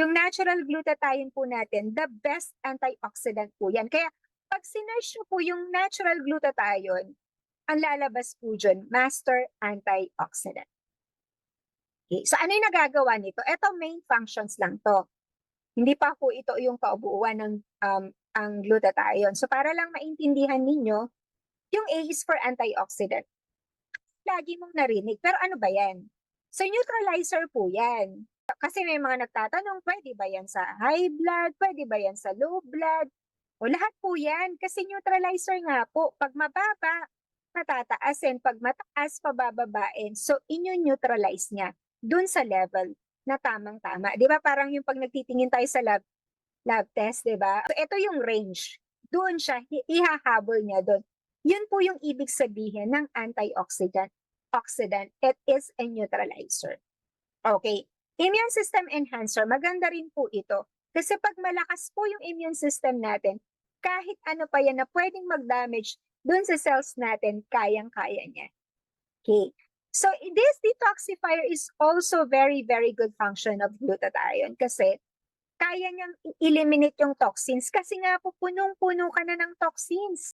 Yung natural glutathione po natin, the best antioxidant po yan. Kaya pag sinearch nyo po yung natural glutathione, ang lalabas po dyan, master antioxidant. Okay. So ano yung nagagawa nito? Ito main functions lang to. Hindi pa po ito yung kaubuuan ng ang glutathione. So para lang maintindihan ninyo, yung A is for antioxidant. Lagi mong narinig. Pero ano ba yan? So neutralizer po yan. Kasi may mga nagtatanong, pwede ba yan sa high blood? Pwede ba yan sa low blood? O lahat po yan. Kasi neutralizer nga po. Pag mababa, matataasin. Pag mataas, pabababain. So inyo-neutralize niya dun sa level na tamang-tama. Di ba parang yung pag nagtitingin tayo sa lab test, di ba? So ito yung range. Doon siya, ihahabol niya doon. Yun po yung ibig sabihin ng antioxidant. It is a neutralizer. Okay. Immune system enhancer, maganda rin po ito. Kasi pag malakas po yung immune system natin, kahit ano pa yan na pwedeng mag-damage dun sa cells natin, kayang-kaya niya. Okay. So this detoxifier is also very, very good function of glutathione kasi kaya niyang eliminate yung toxins kasi nga po punong-puno ka na ng toxins.